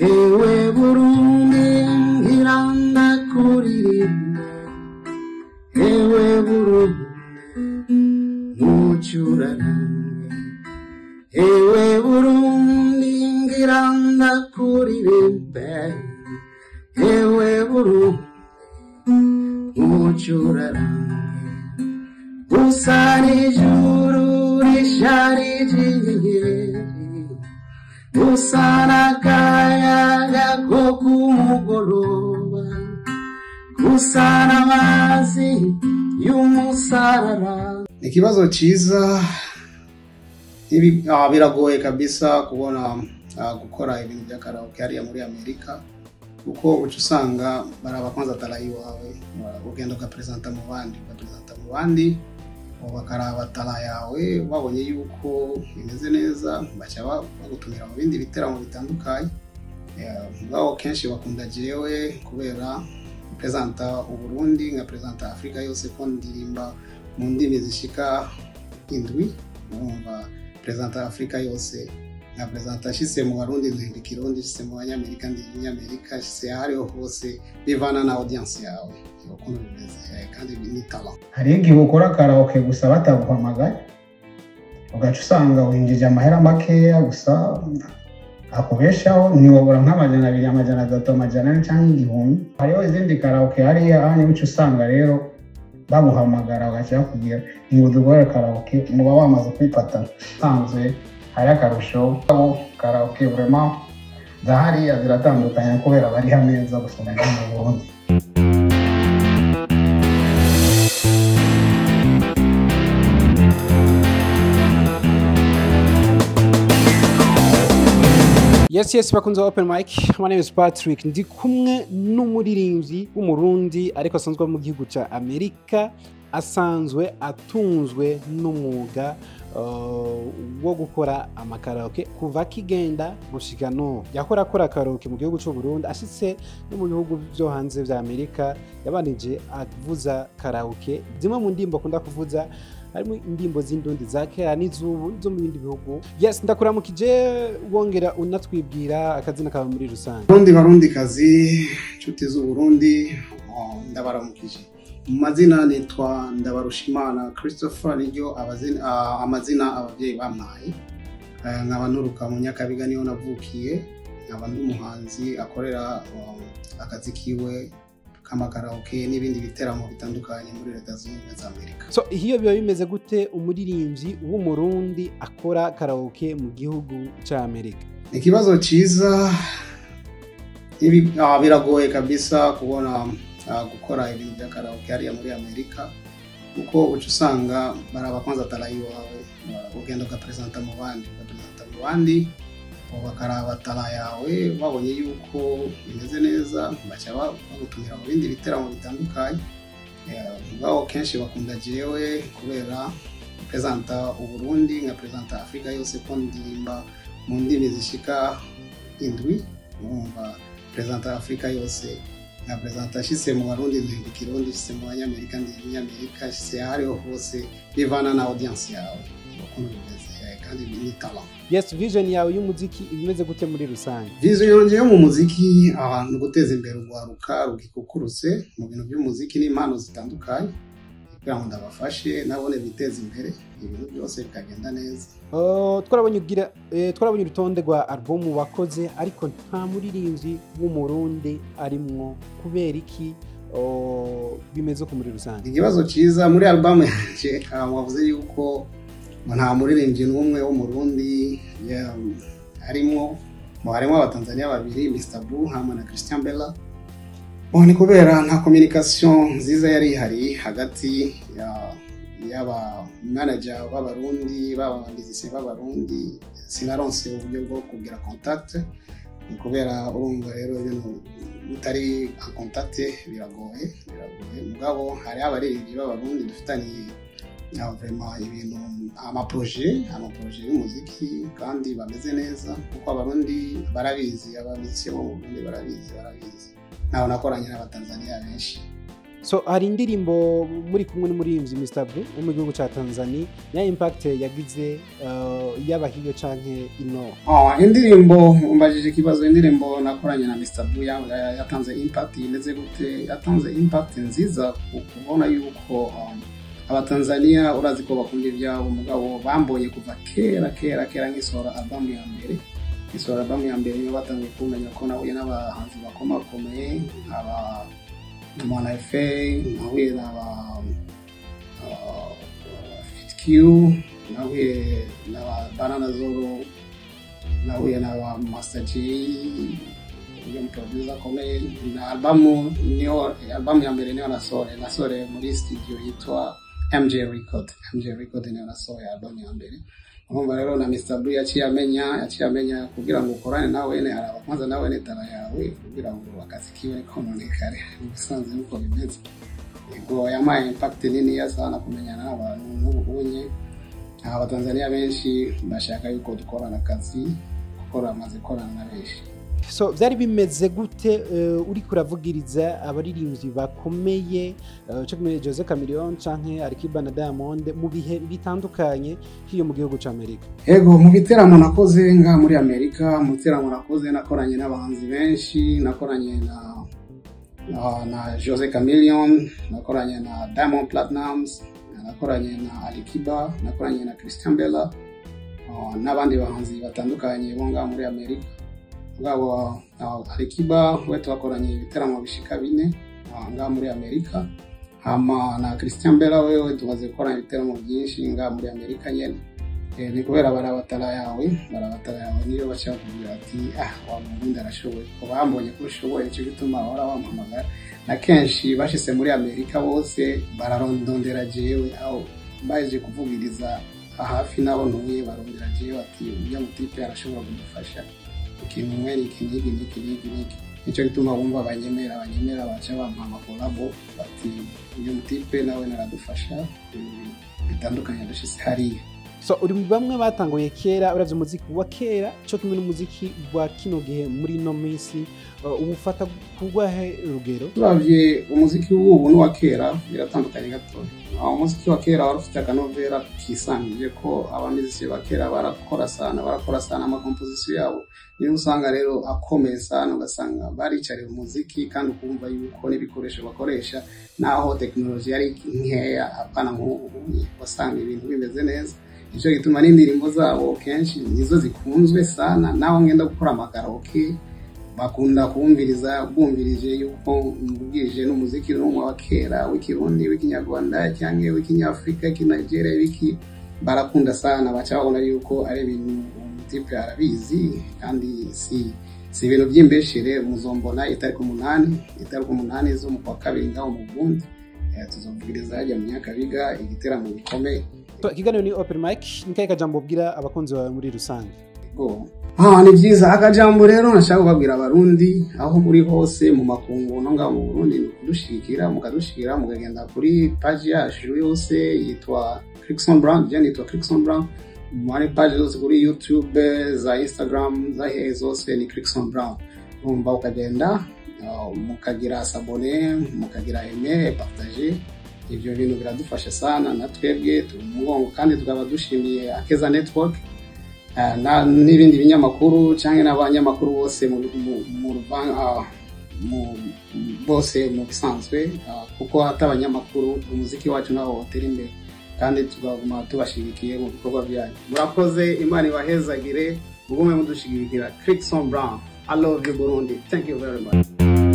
Ewe Burundi ngiranda kuririmbe, ewe Burundi mucurarange, ewe Burundi ngiranda kuririmbe, ewe Burundi mucurarange, usana ijuru risharije inyenyeri, usana akayaga ko kumugoroba, usana amazi y'umusarara. Ikibazo ciza, biragoye kabisa kubona gukora ibintu bya karaoke hariya muri Amerika, kuko uca usanga baraba kwanza talayi wawe, ugenda ugapresenta mu bandi, bakaraba tala yawe, babonye yuko bimeze neza baca bagutumira mu bindi biteramo bitandukanye. Ngaho kenshi bakunda jewe kubera presenta Uburundi nka presenta Afrika yose, ko ndirimba mu ndimi zishika 7, numva presenta Afrika yose nka presenta shise mu Barundi ndi Kirundi, shise mu Banyamerika ndi Nyamerika, shise hariho hose bivana na audience yawe ukuntu bimeze, kandi ni talent. Hari igihe ukora karaoke gusa bataguhamagaye, ugaca usanga winjije amahera makeya gusa akubeshaho, ntiwabura nk'amajana 200, amajana 300, amajana 4 cyangwa 1000. Hariho izindi karaoke hariya uca usanga rero baguhamagara ugaca bakubwira ngo dukore karaoke, muba wamaze kwipata. Sanzwe hari akarusho, karaoke vraiment zahariya ziratandukanye kubera bari hameza gusoma mu Burundi. Yes, bakunze open mic. My name is Patrick. Ndi kumwe n'umuririmbyi w'umurundi ariko asanzwe mu gihugu ca Amerika, asanzwe atunzwe n'umwuga wo gukora amakaraoke kuva kigenda gushika no yakora karaoke mu gihugu cy'u Burundi, ashitse no mu bihugu byo hanze vya Amerika. Yabanije avuza karaoke, zimwe mu ndimbo akunda kuvuza harimo indimbo z'indundi za kera n'izubu zo mu bindi bihugu. Yes, ndakuramukije, wongera unatwibwira akazina kawe muri rusange. Barundi kazi, nshuti z'u Burundi, ndabaramukije. Mu mazina nitwa Ndabarushimana Christopher, niryo amazina abavyeyi bampaye. Nkaba nturuka mu Nyakabiga, niho navukiye. Nkaba ndi umuhanzi akorera akazi kiwe k'amakaraoke n'ibindi biteramo bitandukanye muri Leta Zunze Ubumwe za Amerika. So hiyo biba bimeze gute umuririmbyi w'umurundi akora karaoke mu gihugu ca Amerika? Ikibazo ciza, biragoye kabisa kubona gukora ibintu bya karaoke hariya muri Amerika, kuko uca usanga baraba kwanza talayi wawe, ugenda ugapresenta mu bandi, bakaraba tala yawe, babonye yuko bimeze neza baca bagutumira mu bindi biteramo bitandukanye. Ngaho kenshi bakunda jewe kubera presenta Uburundi nka presenta Afrika yose, ko ndirimba mu ndimi zishika 7, numva presenta Afrika yose nka presenta shise mu Barundi ndi Kirundi, shise mu Banyamerika ndi Nyamerika, shise hariho hose bivana na audience yawe ukuntu bimeze, kandi ni talent. Yes, vision yawe y'umuziki ibimeze gute muri rusange? Vision yanje yo mu muziki ahantu guteza imbere urwaruka rugikukurutse mu bintu by'umuziki n'impano zitandukanye, kugira ngo ndabafashe nabone biteza imbere, ibintu byose bikagenda neza. Twarabonye urutonde rwa album wakoze, ariko nta muririmbyi w'umurundi arimwo, kubera iki bimeze ko muri rusange? Ikibazo ciza, muri album yanje wavuze yuko nta muririmbyi n'umwe w'umurundi harimo abatanzania 2, Mr. Blue hamwe na Christian Bella. Ni kubera nta communication nziza yari ihari hagati y'aba manager b'abarundi, b'abanditsi b'abarundi. Sinaronse uburyo bwo kugira contact, ni kubera urumva rero ibintu bitari en contact biragoye. Mugabo hari abaririmbyi b'abarundi dufitaniye vraiment ibintu amaprojet y'umuziki, kandi bameze neza kuko abarundi barabizi, ababitsi bo mu Burundi barabizi. Naho nakoranye n'abatanzania benshi, So hari indirimbo muri kumwe n'umuririmvyi Mr Blue wo mu gihugu ca Tanzania ya impact yagize y'abahiyo canke ino? Indirimbo umbajije ikibazo, indirimbo nakoranye na Mr Blue yatanze impact imeze gute? Yatanze impact nziza kubona yuko abatanzania urazi ko bakunda ibyabo, mugabo bambonye kuva kera nk'isora album ya mbere. Isora album ya mbere niyo batangiye kumenya ko nahuye n'abahanzi bakomakomeye, Mwana FA, nahuye n'aba Fit Q, nahuye n'aba Banana Zoro, nahuye n'aba Master J, uyu producer akomeye. Na album ya mbere niyo nasore muri studio yitwa MJ Record niyo nasohoye album ya mbere. Urumva rero na Mr Blue yaciye amenya kugira ngo ukorane nawe ne araba kwanza nawe ne tara yawe kugira ngo akazi kiwe kononekare. Bisanzwe nuko bimeze. Ego yamaye impact nini ya sana kumenyana n'abantu n'ubunye. Abatanzania benshi bashaka yuko dukorana akazi, gukora amaze korana na benshi. So vyari bimeze gute uri kuravugiriza abaririmbyi bakomeye cyo kumwe Jose Chameleone canke Alikiba na Diamond mu bihe bitandukanye hiyo mu gihugu ca Amerika? Ego mu biteramo nakoze nga muri Amerika, mu biteramo nakoze nakoranye n'abahanzi benshi, nakoranye na Jose Chameleone, nakoranye na Diamond Platnumz, nakoranye na Alikiba, nakoranye na Christian Bella, n'abandi bahanzi batandukanye bo nga muri Amerika. Ngabo Alikiba wetu wakoranye ibiteramo bishika 4 nga muri Amerika. Hama na Christian Bella wewe tumaze gukora ibiteramo byinshi nga muri Amerika nyene. Ni kubera barabatara yawe niyo bacyavuga ati wa muntu arashoboye, ko bambonye ko ushoboye cyo gituma ahora wampamagara. Na kenshi bashise muri Amerika bose bararondondera jewe aho baje kuvugiriza hafi nabo ntuye barondera jewe ati uyu mutipe arashobora kudufasha ikintu mwene iki nicyo gituma bumva abanyemera baca bampa amakolabo bati uyu mutipe nawe naradufasha bitandukanye dashise hariya. So uri bamwe batangoye kera uravye umuziki wa kera cyo kimwe n'umuziki wa kino gihe muri no minsi ubufata kugwahe rugero? Turavye umuziki w'ubu n'uwa kera biratandukanye gato. Umuziki wa kera wari ufite akanovera kisangije ko abamiziki ba kera barakora sana ama composition yabo. Niyo usanga rero akomeye sana, ugasanga baricarira umuziki kandi ukumva yuko n'ibikoresho bakoresha naho technology yari nkeya apana nk'ubu wasanga ibintu bimeze neza. Icyo gituma n'indirimbo zabo kenshi nizo zikunzwe sana, naho ngenda gukora amakaraoke bakunda bumvirije yuko mbugije n'umuziki n'umwe wa kera w'ikirundi w'ikinyarwanda cyangwa w'ikinyafrika w'ikinigeria wiki barakunda sana, bacabona yuko ari ibintu umutipe arabizi kandi si ibintu by'imbeshere. Muzombona itariko 8 zo mu kwa kabiri ngaho mu Burundi tuzovugiriza hajya mu Nyakabiga igiteramo gikomeye. Ikiganiro ni Open Mic, nikaye kajambo bwira abakunzi bawe muri rusange. Ni byiza akajambo rero nashaka kubabwira abarundi aho muri hose mu makungu no ngaho mu Burundi kudushikira mukagenda kuri page yacu yose yitwa Crickson Brown, yitwa Crickson Brown. Muri page zose kuri YouTube, za Instagram, za zose ni Crickson Brown. Umva ukagenda mukagira s'abonner, mukagira aimer, partager. Ibyo bintu biradufasha sana na twebwe tumugongo, kandi tukaba dushimiye Akeza Network n'ibindi binyamakuru cyangwa n'abanyamakuru bose bose mu bisanzwe, kuko atabanyamakuru umuziki wacu nawo wotera imbere kandi tugaguma tubashigikiye mu bikorwa byanyu. Murakoze, Imana ibahezagire, mugume mudushigikira. Crickson Brown, I love you Burundi. Thank you very much.